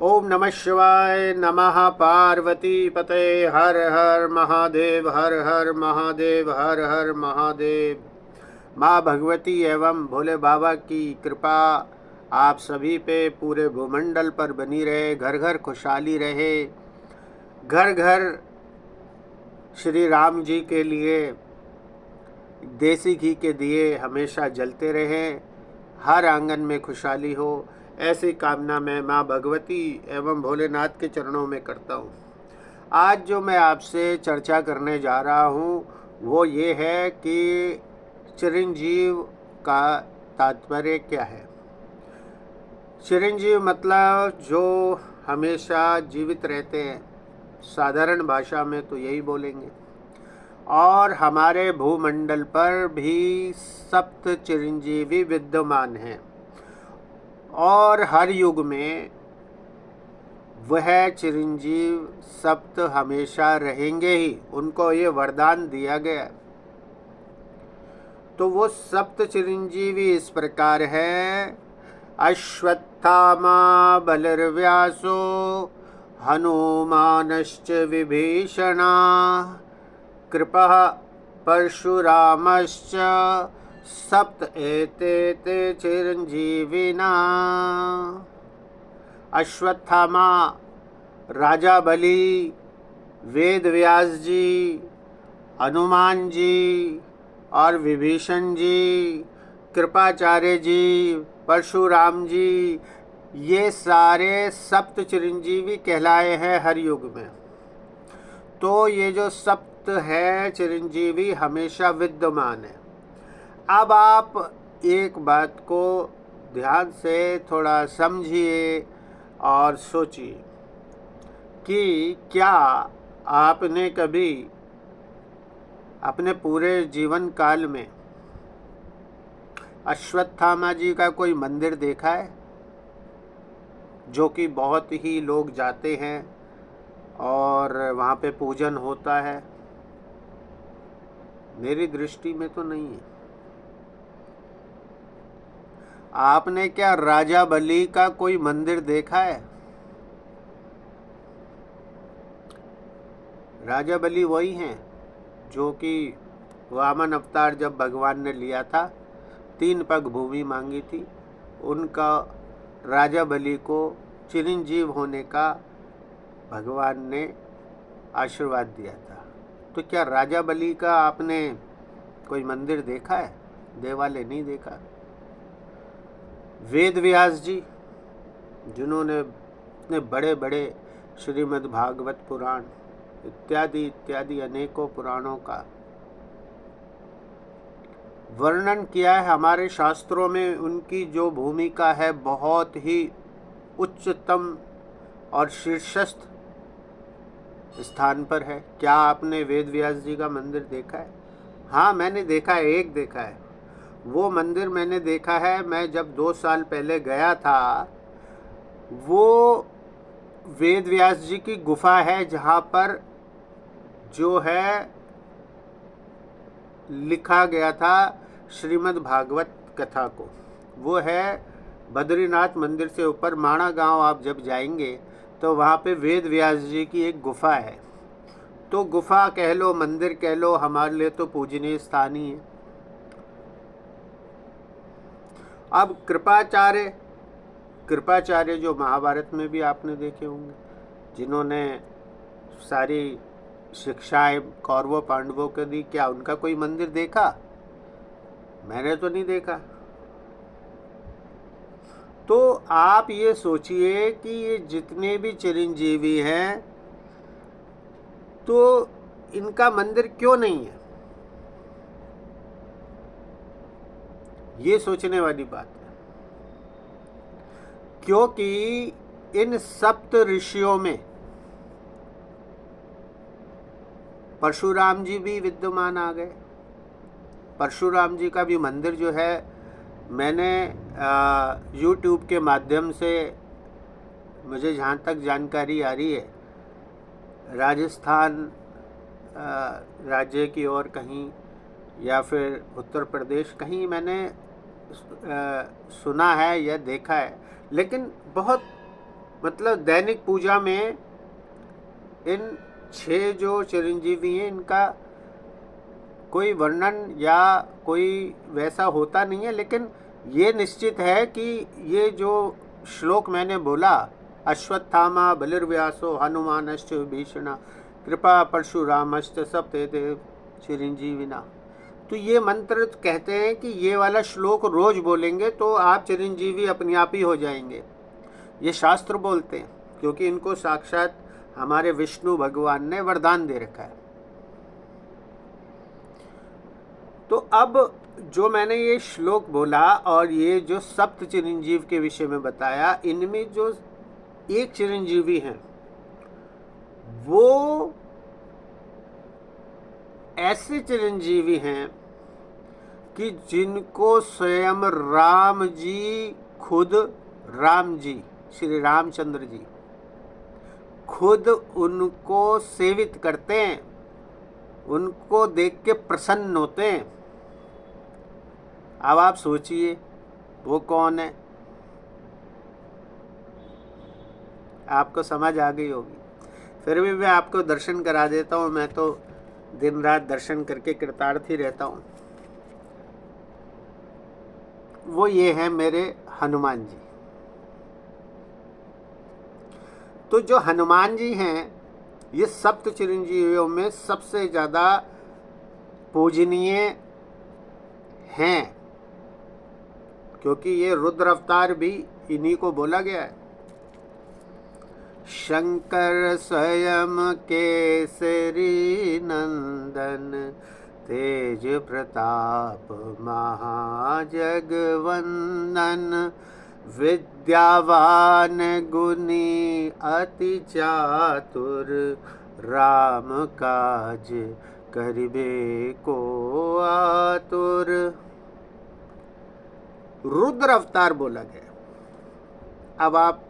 ओम नमः शिवाय। नमः पार्वती पते। हर हर महादेव, हर हर महादेव, हर हर महादेव। माँ भगवती एवं भोले बाबा की कृपा आप सभी पे, पूरे भूमंडल पर बनी रहे। घर घर खुशहाली रहे। घर घर श्री राम जी के लिए देसी घी के दिए हमेशा जलते रहें। हर आंगन में खुशहाली हो, ऐसी कामना मैं माँ भगवती एवं भोलेनाथ के चरणों में करता हूँ। आज जो मैं आपसे चर्चा करने जा रहा हूँ वो ये है कि चिरंजीव का तात्पर्य क्या है। चिरंजीव मतलब जो हमेशा जीवित रहते हैं, साधारण भाषा में तो यही बोलेंगे। और हमारे भूमंडल पर भी सप्त चिरंजीवी विद्यमान हैं और हर युग में वह चिरंजीव सप्त हमेशा रहेंगे ही, उनको ये वरदान दिया गया। तो वो सप्त चिरंजीवी इस प्रकार है: अश्वत्थामा बलिर्व्यासो हनुमानश्च विभीषणा कृपः परशुरामश्च सप्त एते चिरंजीविना। अश्वत्थामा राजा बलि, वेद व्यास जी, हनुमान जी और विभीषण जी, कृपाचार्य जी, परशुराम जी, ये सारे सप्त चिरंजीवी कहलाए हैं हर युग में। तो ये जो सप्त है चिरंजीवी हमेशा विद्यमान है। अब आप एक बात को ध्यान से थोड़ा समझिए और सोचिए कि क्या आपने कभी अपने पूरे जीवन काल में अश्वत्थामा जी का कोई मंदिर देखा है, जो कि बहुत ही लोग जाते हैं और वहाँ पे पूजन होता है? मेरी दृष्टि में तो नहीं है। आपने क्या राजा बलि का कोई मंदिर देखा है? राजा बलि वही हैं जो कि वामन अवतार जब भगवान ने लिया था, 3 पग भूमि मांगी थी, उनका राजा बलि को चिरंजीव होने का भगवान ने आशीर्वाद दिया था। तो क्या राजा बलि का आपने कोई मंदिर देखा है? देवालय नहीं देखा। वेद व्यास जी, जिन्होंने इतने बड़े बड़े श्रीमद् भागवत पुराण इत्यादि इत्यादि अनेकों पुराणों का वर्णन किया है हमारे शास्त्रों में, उनकी जो भूमिका है बहुत ही उच्चतम और शीर्षस्थ स्थान पर है। क्या आपने वेद व्यास जी का मंदिर देखा है? हाँ, मैंने देखा है, एक देखा है। वो मंदिर मैंने देखा है, मैं जब 2 साल पहले गया था। वो वेद व्यास जी की गुफा है जहाँ पर जो है लिखा गया था श्रीमद् भागवत कथा को। वो है बद्रीनाथ मंदिर से ऊपर माणा गांव। आप जब जाएंगे तो वहाँ पे वेद व्यास जी की एक गुफा है। तो गुफा कह लो, मंदिर कह लो, हमारे लिए तो पूजनीय स्थान ही है। अब कृपाचार्य जो महाभारत में भी आपने देखे होंगे, जिन्होंने सारी शिक्षाएं कौरवों पांडवों को दी, क्या उनका कोई मंदिर देखा? मैंने तो नहीं देखा। तो आप ये सोचिए कि ये जितने भी चिरंजीवी हैं तो इनका मंदिर क्यों नहीं है? ये सोचने वाली बात है। क्योंकि इन सप्त ऋषियों में परशुराम जी भी विद्यमान आ गए। परशुराम जी का भी मंदिर जो है, मैंने YouTube के माध्यम से, मुझे जहाँ तक जानकारी आ रही है, राजस्थान राज्य की ओर कहीं या फिर उत्तर प्रदेश कहीं मैंने सुना है या देखा है, लेकिन बहुत मतलब दैनिक पूजा में इन 6 जो चिरंजीवी हैं इनका कोई वर्णन या कोई वैसा होता नहीं है, लेकिन ये निश्चित है कि ये जो श्लोक मैंने बोला, अश्वत्थामा बलिर्व्यासो हनुमानश्च भीषणा कृपा परशुरामश्च सप्ते देव चिरंजीविना, तो ये मंत्र कहते हैं कि ये वाला श्लोक रोज बोलेंगे तो आप चिरंजीवी अपने आप ही हो जाएंगे। ये शास्त्र बोलते हैं, क्योंकि इनको साक्षात हमारे विष्णु भगवान ने वरदान दे रखा है। तो अब जो मैंने ये श्लोक बोला और ये जो सप्त चिरंजीव के विषय में बताया, इनमें जो एक चिरंजीवी हैं वो ऐसे चिरंजीवी हैं कि जिनको स्वयं राम जी खुद, राम जी श्री रामचंद्र जी खुद उनको सेवित करते हैं, उनको देख के प्रसन्न होते हैं। अब आप सोचिए वो कौन है, आपको समझ आ गई होगी। फिर भी मैं आपको दर्शन करा देता हूँ, मैं तो दिन रात दर्शन करके कृतार्थ ही रहता हूँ। वो ये है मेरे हनुमान जी। तो जो हनुमान जी हैं ये सप्त चिरंजीवियों में सबसे ज़्यादा पूजनीय हैं, क्योंकि ये रुद्र अवतार भी इन्हीं को बोला गया है। शंकर स्वयं केसरी नंदन तेज प्रताप महाजगवंदन विद्यावान गुणी अति चातुर राम काज करिबे को आतुर। रुद्र अवतार बोला गया। अब आप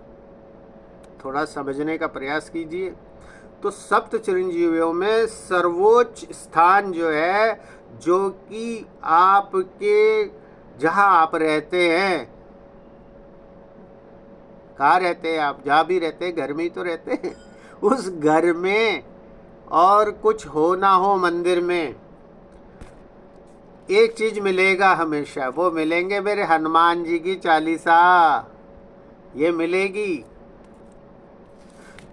थोड़ा समझने का प्रयास कीजिए। तो सप्त चिरंजीवियों में सर्वोच्च स्थान जो है, जो कि आपके जहाँ आप रहते हैं, कहाँ रहते हैं आप, जहाँ भी रहते हैं घर में ही तो रहते हैं, उस घर में और कुछ हो ना हो मंदिर में एक चीज मिलेगा हमेशा, वो मिलेंगे मेरे हनुमान जी की चालीसा। ये मिलेगी,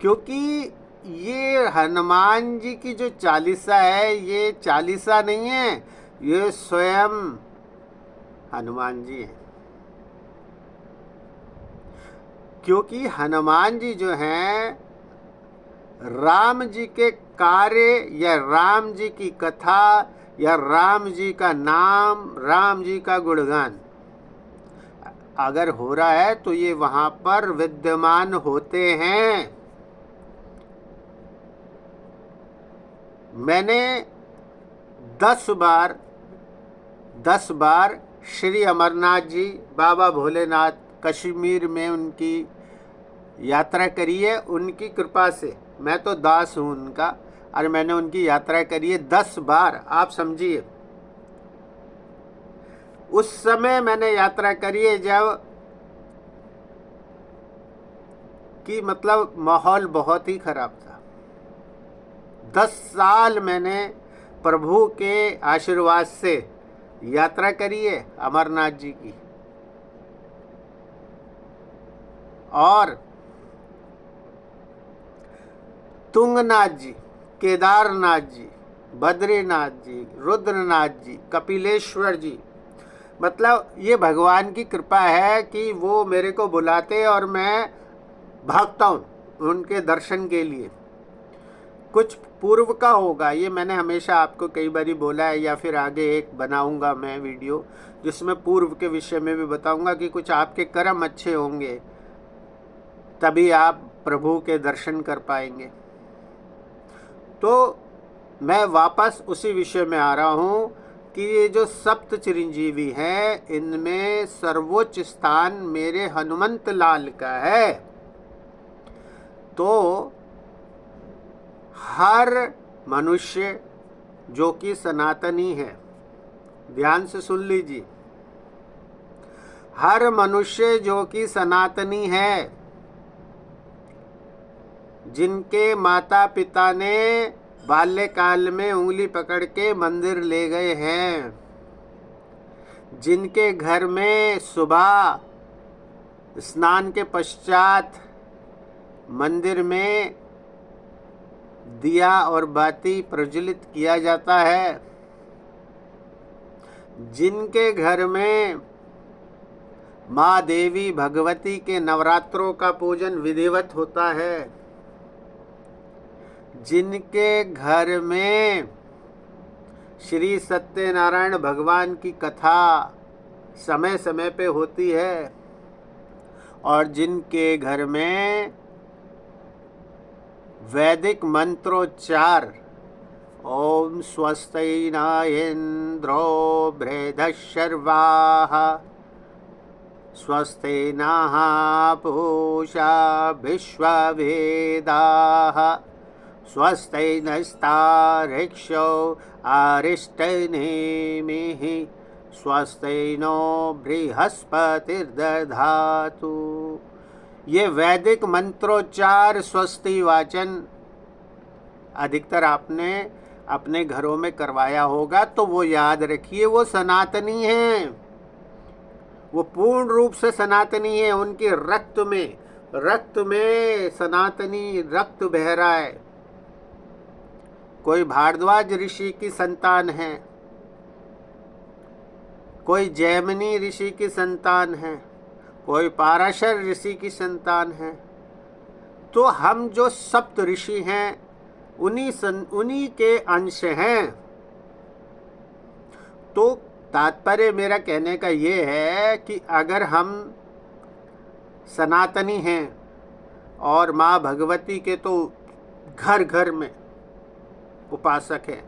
क्योंकि ये हनुमान जी की जो चालीसा है ये चालीसा नहीं है, ये स्वयं हनुमान जी हैं। क्योंकि हनुमान जी जो हैं राम जी के कार्य या राम जी की कथा या राम जी का नाम, राम जी का गुणगान अगर हो रहा है तो ये वहां पर विद्यमान होते हैं। मैंने 10 बार श्री अमरनाथ जी, बाबा भोलेनाथ, कश्मीर में उनकी यात्रा करी है। उनकी कृपा से, मैं तो दास हूँ उनका, और मैंने उनकी यात्रा करी है 10 बार। आप समझिए, उस समय मैंने यात्रा करी है जब कि मतलब माहौल बहुत ही खराब था। 10 साल मैंने प्रभु के आशीर्वाद से यात्रा करी है अमरनाथ जी की। और तुंगनाथ जी, केदारनाथ जी, बद्रीनाथ जी, रुद्रनाथ जी, कपिलेश्वर जी, मतलब ये भगवान की कृपा है कि वो मेरे को बुलाते और मैं भागता हूँ उनके दर्शन के लिए। कुछ पूर्व का होगा, ये मैंने हमेशा आपको कई बारी बोला है, या फिर आगे एक बनाऊंगा मैं वीडियो जिसमें पूर्व के विषय में भी बताऊंगा कि कुछ आपके कर्म अच्छे होंगे तभी आप प्रभु के दर्शन कर पाएंगे। तो मैं वापस उसी विषय में आ रहा हूँ कि ये जो सप्त चिरंजीवी हैं इनमें सर्वोच्च स्थान मेरे हनुमंत लाल का है। तो हर मनुष्य जो कि सनातनी है, ध्यान से सुन लीजिए, हर मनुष्य जो कि सनातनी है जिनके माता पिता ने बाल्यकाल में उंगली पकड़ के मंदिर ले गए हैं, जिनके घर में सुबह स्नान के पश्चात मंदिर में दिया और बाती प्रज्वलित किया जाता है, जिनके घर में माँ देवी भगवती के नवरात्रों का पूजन विधिवत होता है, जिनके घर में श्री सत्यनारायण भगवान की कथा समय समय पे होती है, और जिनके घर में वैदिक मंत्रोच्चार ओम स्वस्ति न इंद्रो बृहदशर्वाः स्वस्ति नः पूषा विश्ववेदाः स्वस्ति नस्तार्क्ष्यो अरिष्टनेमिः स्वस्ति नो बृहस्पतिर्दधातु। ये वैदिक मंत्रोच्चार स्वस्ति वाचन अधिकतर आपने अपने घरों में करवाया होगा, तो वो याद रखिए, वो सनातनी हैं, वो पूर्ण रूप से सनातनी है। उनके रक्त में सनातनी रक्त बह रहा है। कोई भारद्वाज ऋषि की संतान है, कोई जैमिनी ऋषि की संतान है, कोई पाराशर ऋषि की संतान है। तो हम जो सप्त ऋषि हैं उन्हीं के अंश हैं। तो तात्पर्य मेरा कहने का ये है कि अगर हम सनातनी हैं और माँ भगवती के तो घर घर में उपासक हैं,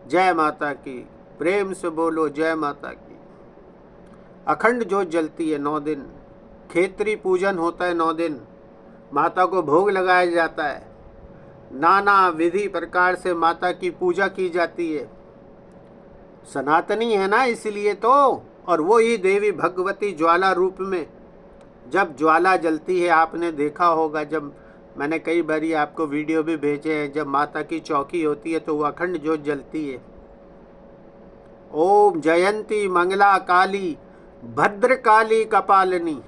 जय माता की, प्रेम से बोलो जय माता की। अखंड ज्योत जलती है 9 दिन, खेत्री पूजन होता है 9 दिन, माता को भोग लगाया जाता है, नाना विधि प्रकार से माता की पूजा की जाती है। सनातनी है ना, इसलिए तो। और वो ही देवी भगवती ज्वाला रूप में जब ज्वाला जलती है, आपने देखा होगा, जब मैंने कई बारी आपको वीडियो भी भेजे हैं, जब माता की चौकी होती है तो वो अखंड ज्योत जलती है। ओम जयंती मंगला काली भद्रकाली कपालिनी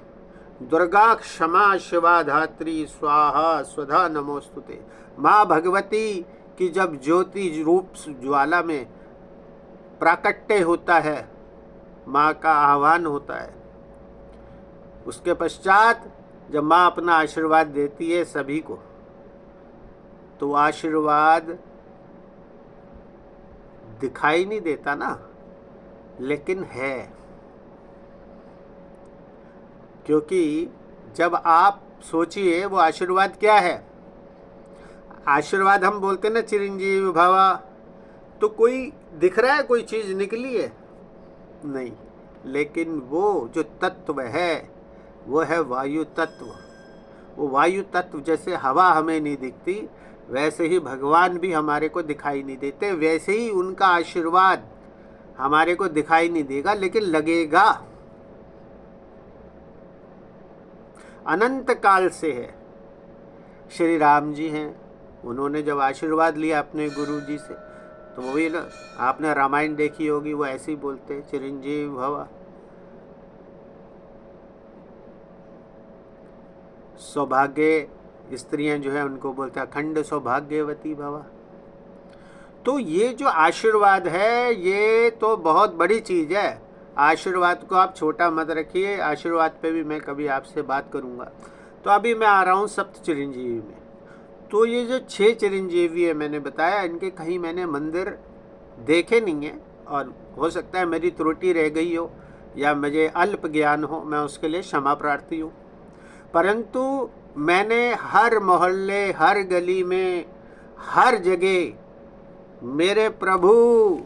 दुर्गा क्षमा शिवा धात्री स्वाहा स्वधा नमोस्तुते। माँ भगवती की जब ज्योति रूप ज्वाला में प्राकट्य होता है, माँ का आह्वान होता है, उसके पश्चात जब माँ अपना आशीर्वाद देती है सभी को, तो आशीर्वाद दिखाई नहीं देता ना, लेकिन है। क्योंकि जब आप सोचिए वो आशीर्वाद क्या है। आशीर्वाद हम बोलते ना चिरंजीवी भव, तो कोई दिख रहा है, कोई चीज़ निकली है? नहीं, लेकिन वो जो तत्व है वो है वायु तत्व। वो वायु तत्व जैसे हवा हमें नहीं दिखती, वैसे ही भगवान भी हमारे को दिखाई नहीं देते, वैसे ही उनका आशीर्वाद हमारे को दिखाई नहीं देगा, लेकिन लगेगा। अनंत काल से है। श्री राम जी हैं, उन्होंने जब आशीर्वाद लिया अपने गुरु जी से, तो वही ना, आपने रामायण देखी होगी, वो ऐसे ही बोलते हैं चिरंजीवी भव। सौभाग्य स्त्रियां जो है उनको बोलते हैं अखंड सौभाग्यवती भव। तो ये जो आशीर्वाद है ये तो बहुत बड़ी चीज़ है। आशीर्वाद को आप छोटा मत रखिए, आशीर्वाद पे भी मैं कभी आपसे बात करूँगा। तो अभी मैं आ रहा हूँ सप्त चिरंजीवी में। तो ये जो 6 चिरंजीवी है मैंने बताया, इनके कहीं मैंने मंदिर देखे नहीं है, और हो सकता है मेरी त्रुटि रह गई हो या मुझे अल्प ज्ञान हो, मैं उसके लिए क्षमा प्रार्थी हूँ। परंतु मैंने हर मोहल्ले, हर गली में, हर जगह मेरे प्रभु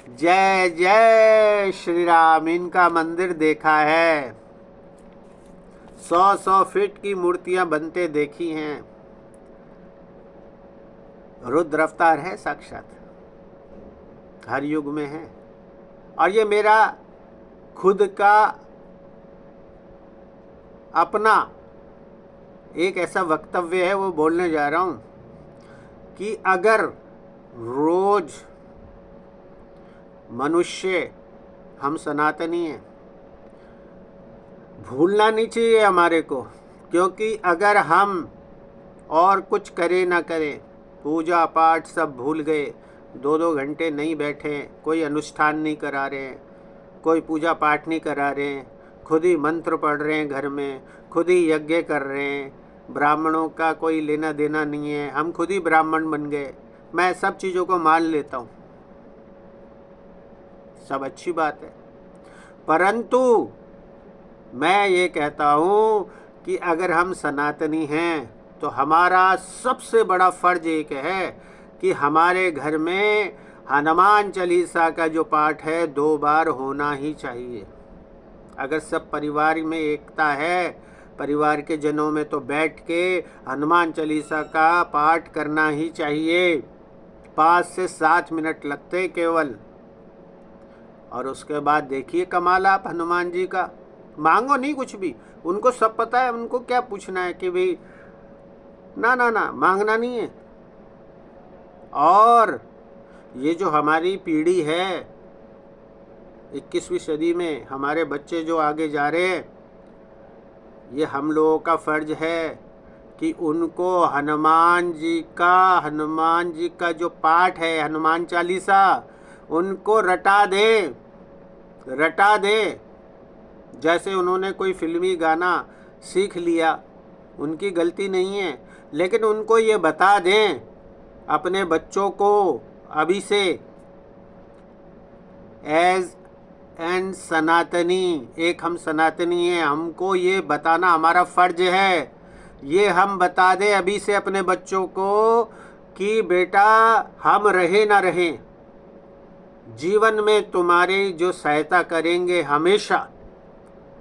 जय जय श्री राम इनका मंदिर देखा है। 100-100 फीट की मूर्तियां बनते देखी हैं। रुद्र अवतार है साक्षात, हर युग में है। और ये मेरा खुद का अपना एक ऐसा वक्तव्य है वो बोलने जा रहा हूँ कि अगर रोज मनुष्य, हम सनातनी हैं, भूलना नहीं चाहिए हमारे को, क्योंकि अगर हम और कुछ करें ना करें, पूजा पाठ सब भूल गए, 2-2 घंटे नहीं बैठे, कोई अनुष्ठान नहीं करा रहे, कोई पूजा पाठ नहीं करा रहे, खुद ही मंत्र पढ़ रहे हैं घर में, खुद ही यज्ञ कर रहे हैं, ब्राह्मणों का कोई लेना देना नहीं है, हम खुद ही ब्राह्मण बन गए। मैं सब चीज़ों को मान लेता हूँ, सब अच्छी बात है, परंतु मैं ये कहता हूँ कि अगर हम सनातनी हैं तो हमारा सबसे बड़ा फर्ज एक है कि हमारे घर में हनुमान चालीसा का जो पाठ है 2 बार होना ही चाहिए। अगर सब परिवार में एकता है, परिवार के जनों में, तो बैठ के हनुमान चालीसा का पाठ करना ही चाहिए। 5 से 7 मिनट लगते केवल, और उसके बाद देखिए कमाल आप हनुमान जी का। मांगो नहीं कुछ भी, उनको सब पता है, उनको क्या पूछना है कि भाई ना ना ना, मांगना नहीं है। और ये जो हमारी पीढ़ी है 21वीं सदी में, हमारे बच्चे जो आगे जा रहे हैं, ये हम लोगों का फर्ज है कि उनको हनुमान जी का जो पाठ है, हनुमान चालीसा, उनको रटा दे। जैसे उन्होंने कोई फिल्मी गाना सीख लिया, उनकी गलती नहीं है, लेकिन उनको ये बता दें अपने बच्चों को अभी से, एज एंड सनातनी, एक हम सनातनी हैं, हमको ये बताना हमारा फर्ज है। ये हम बता दें अभी से अपने बच्चों को कि बेटा, हम रहे ना रहें, जीवन में तुम्हारी जो सहायता करेंगे हमेशा,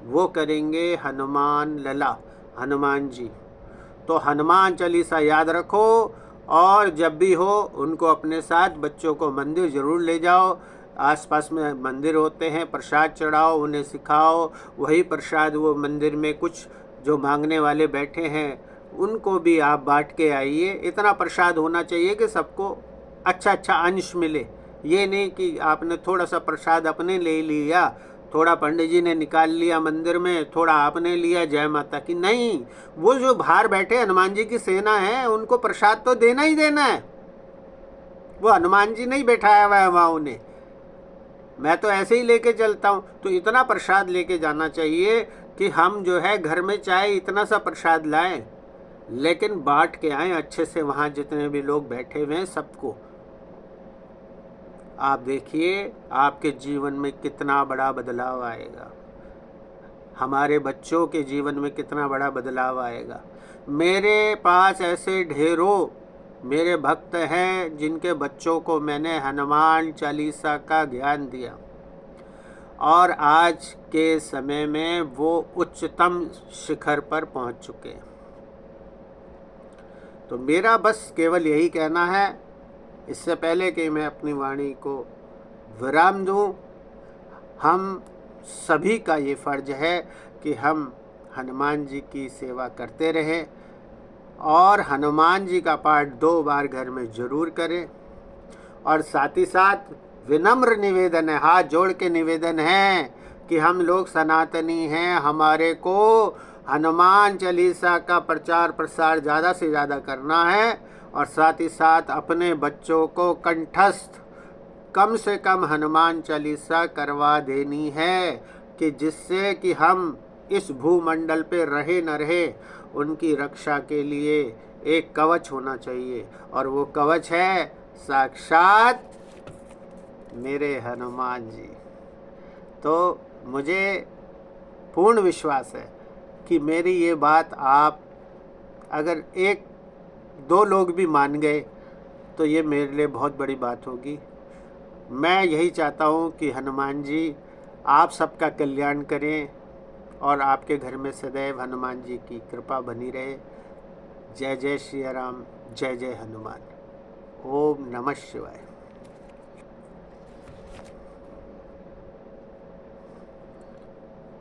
वो करेंगे हनुमान लला, हनुमान जी। तो हनुमान चालीसा याद रखो, और जब भी हो उनको अपने साथ, बच्चों को मंदिर ज़रूर ले जाओ, आसपास में मंदिर होते हैं, प्रसाद चढ़ाओ, उन्हें सिखाओ, वही प्रसाद वो मंदिर में कुछ जो मांगने वाले बैठे हैं उनको भी आप बांट के आइए। इतना प्रसाद होना चाहिए कि सबको अच्छा अच्छा अंश मिले। ये नहीं कि आपने थोड़ा सा प्रसाद अपने ले लिया, थोड़ा पंडित जी ने निकाल लिया मंदिर में, थोड़ा आपने लिया, जय माता की। नहीं, वो जो बाहर बैठे हनुमान जी की सेना है, उनको प्रसाद तो देना ही देना है। वो हनुमान जी नहीं बैठाया हुआ है वहाँ उन्हें, मैं तो ऐसे ही लेके चलता हूँ। तो इतना प्रसाद लेके जाना चाहिए कि हम जो है घर में चाहे इतना सा प्रसाद लाएं, लेकिन बांट के आएँ अच्छे से, वहाँ जितने भी लोग बैठे हुए हैं सबको। आप देखिए आपके जीवन में कितना बड़ा बदलाव आएगा, हमारे बच्चों के जीवन में कितना बड़ा बदलाव आएगा। मेरे पास ऐसे ढेरों मेरे भक्त हैं जिनके बच्चों को मैंने हनुमान चालीसा का ज्ञान दिया, और आज के समय में वो उच्चतम शिखर पर पहुंच चुके हैं। तो मेरा बस केवल यही कहना है, इससे पहले कि मैं अपनी वाणी को विराम दूं, हम सभी का ये फर्ज है कि हम हनुमान जी की सेवा करते रहें, और हनुमान जी का पाठ 2 बार घर में ज़रूर करें। और साथ ही साथ विनम्र निवेदन है, हाथ जोड़ के निवेदन है कि हम लोग सनातनी हैं, हमारे को हनुमान चालीसा का प्रचार प्रसार ज़्यादा से ज़्यादा करना है, और साथ ही साथ अपने बच्चों को कंठस्थ कम से कम हनुमान चालीसा करवा देनी है, कि जिससे कि हम इस भूमंडल पे रहे न रहे, उनकी रक्षा के लिए एक कवच होना चाहिए, और वो कवच है साक्षात मेरे हनुमान जी। तो मुझे पूर्ण विश्वास है कि मेरी ये बात आप अगर 1-2 लोग भी मान गए तो ये मेरे लिए बहुत बड़ी बात होगी। मैं यही चाहता हूँ कि हनुमान जी आप सबका कल्याण करें, और आपके घर में सदैव हनुमान जी की कृपा बनी रहे। जय जय श्री राम, जय जय हनुमान। ओम नमः शिवाय।